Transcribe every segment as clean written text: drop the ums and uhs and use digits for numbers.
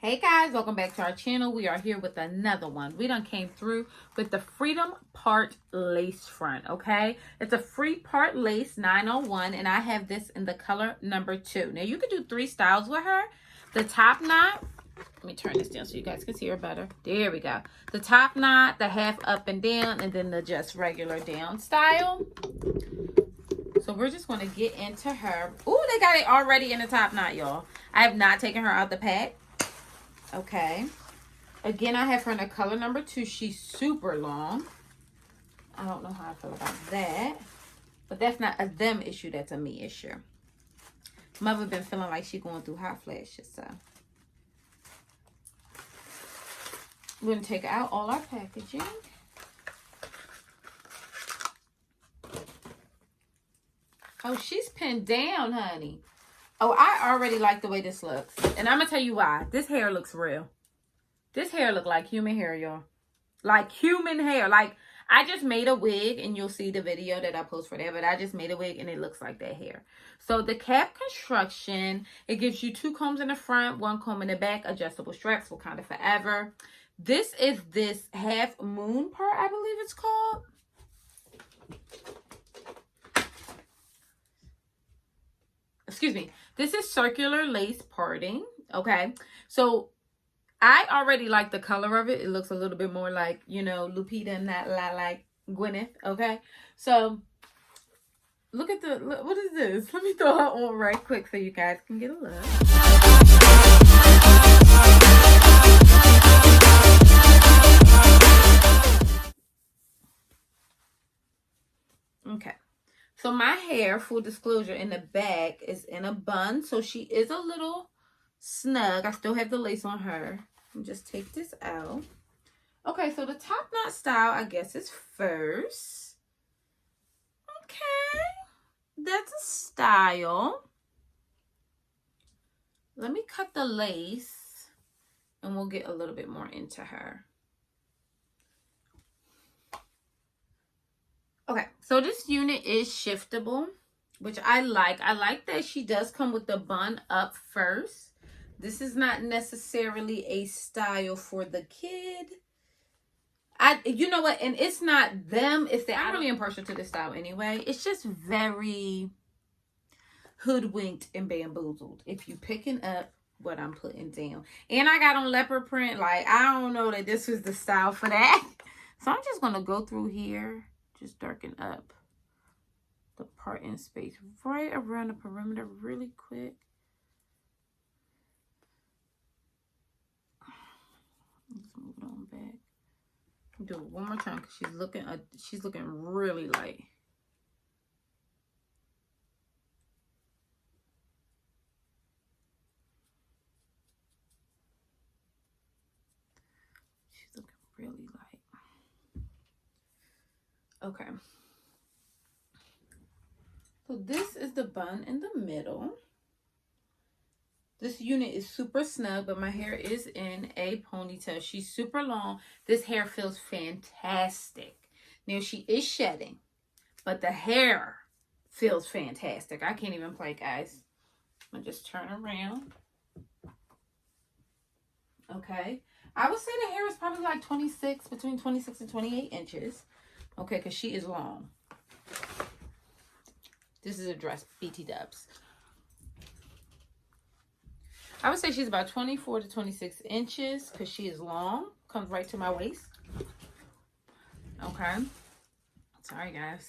Hey guys, welcome back to our channel. We are here with another one. We done came through with the Freedom Part Lace Front, okay? It's a free part lace 901, and I have this in the color number 2. Now, you can do 3 styles with her. The top knot, let me turn this down so you guys can see her better. There we go. The top knot, the half up and down, and then the just regular down style. So we're just going to get into her. Ooh, they got it already in the top knot, y'all. I have not taken her out the pack. Okay. Again, I have her in a color number 2. She's super long. I don't know how I feel about that. But that's not a them issue. That's a me issue. Mother been feeling like she's going through hot flashes. So we're going to take out all our packaging. Oh, she's pinned down, honey. Oh, I already like the way this looks. And I'm going to tell you why. This hair looks real. This hair look like human hair, y'all. Like human hair. Like, I just made a wig, and you'll see the video that I post for that. But I just made a wig, and it looks like that hair. So, the cap construction, it gives you 2 combs in the front, 1 comb in the back, adjustable straps for kind of forever. This is this half moon part, I believe it's called. Excuse me. This is circular lace parting. Okay. So I already like the color of it. It looks a little bit more like, you know, Lupita, not like Gwyneth. Okay. So look at the, look, what is this? Let me throw her on right quick so you guys can get a look. Okay. So my hair, full disclosure, in the back is in a bun. So she is a little snug. I still have the lace on her. Let me just take this out. Okay, so the top knot style, I guess, is first. Okay. That's a style. Let me cut the lace, and we'll get a little bit more into her. Okay, so this unit is shiftable, which I like. I like that she does come with the bun up first. This is not necessarily a style for the kid. You know what? And it's not them. It's that I'm really impartial to this style anyway. It's just very hoodwinked and bamboozled if you picking up what I'm putting down. And I got on leopard print. Like, I don't know that this was the style for that. So I'm just going to go through here. Just darken up the part in space right around the perimeter really quick. Let's move it on back. Do it one more time because she's looking really light. She's looking really light. Okay. So this is the bun in the middle. This unit is super snug, but my hair is in a ponytail. She's super long. This hair feels fantastic. Now, she is shedding, but the hair feels fantastic. I can't even play, guys. I'm going to just turn around. Okay. I would say the hair is probably like between 26 and 28 inches. Okay, because she is long. This is a dress, BT dubs. I would say she's about 24 to 26 inches because she is long. Comes right to my waist. Okay. Sorry, guys.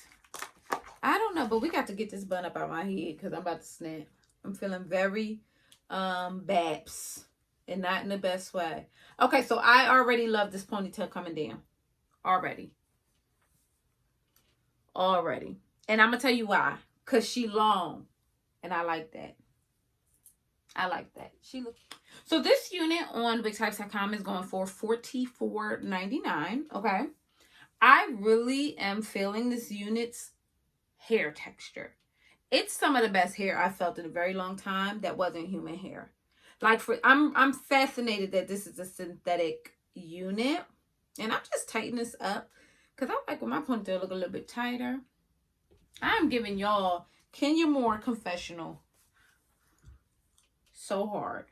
I don't know, but we got to get this bun up out my head because I'm about to snap. I'm feeling very Babs, and not in the best way. Okay, so I already love this ponytail coming down. Already. And I'm going to tell you why. Because she long. And I like that. I like that. She looks. So this unit on wigtypes.com is going for $44.99. Okay. I really am feeling this unit's hair texture. It's some of the best hair I felt in a very long time that wasn't human hair. Like, I'm fascinated that this is a synthetic unit. And I'm just tightening this up. Because I like when my ponytail look a little bit tighter. I'm giving y'all Kenya Moore confessional so hard.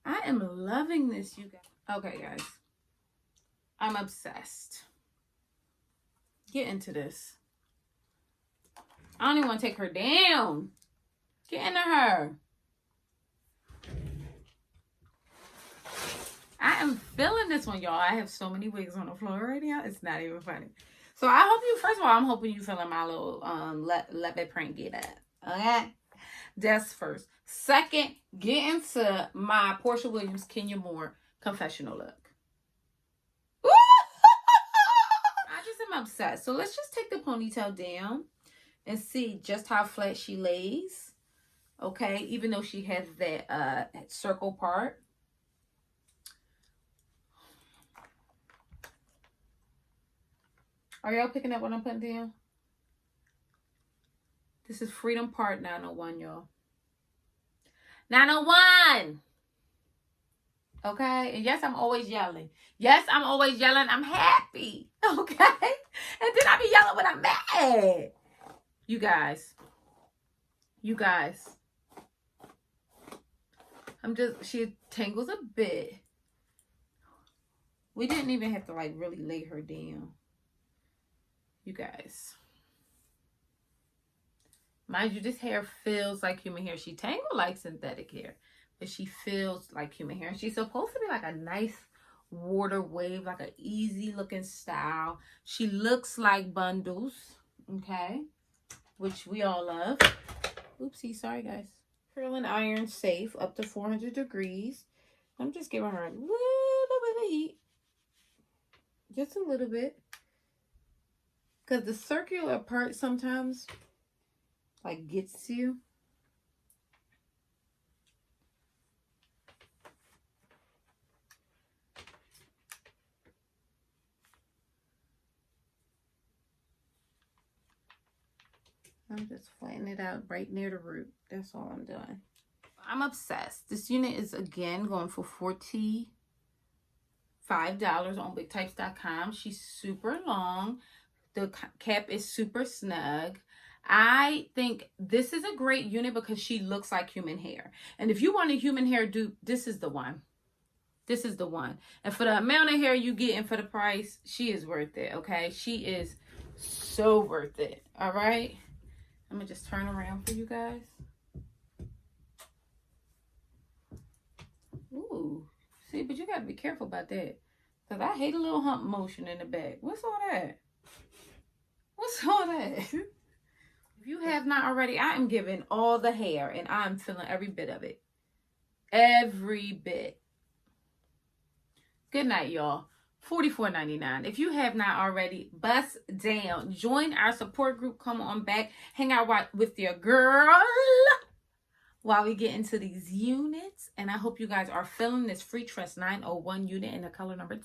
I am loving this, you guys. Okay, guys. I'm obsessed. Get into this. I don't even want to take her down. Get into her. I am feeling this one, y'all. I have so many wigs on the floor right now. It's not even funny. So I hope you, first of all, I'm hoping you feeling my little leopard print get up. Okay? That's first. Second, get into my Portia Williams, Kenya Moore confessional look. I just am obsessed. So let's just take the ponytail down and see just how flat she lays. Okay? Even though she has that circle part. Are y'all picking up what I'm putting down? This is Freedom Part 901, y'all. 901! Okay? And yes, I'm always yelling. Yes, I'm always yelling. I'm happy. Okay? And then I be yelling when I'm mad. You guys. She tangles a bit. We didn't even have to like really lay her down. You guys. Mind you, this hair feels like human hair. She tangled like synthetic hair, but she feels like human hair. And she's supposed to be like a nice water wave, like an easy looking style. She looks like bundles, okay, which we all love. Oopsie, sorry guys. Curling iron safe up to 400 degrees. I'm just giving her a little bit of heat. Just a little bit. Because the circular part sometimes like gets you. I'm just flattening it out right near the root. That's all I'm doing. I'm obsessed. This unit is again going for $45 on BigTypes.com. She's super long. The cap is super snug. I think this is a great unit because she looks like human hair. And if you want a human hair dupe, this is the one. This is the one. And for the amount of hair you get and for the price, she is worth it, okay? She is so worth it, all right? I'm going to just turn around for you guys. Ooh. See, but you got to be careful about that. Because I hate a little hump motion in the back. What's all that? What's all that? If you have not already, I am giving all the hair and I'm feeling every bit of it. Every bit. Good night, y'all. $44.99. If you have not already, bust down. Join our support group. Come on back. Hang out with your girl while we get into these units. And I hope you guys are feeling this Freetress 901 unit in the color number 2.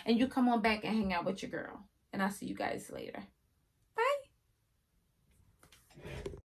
And you come on back and hang out with your girl. And I'll see you guys later. Bye.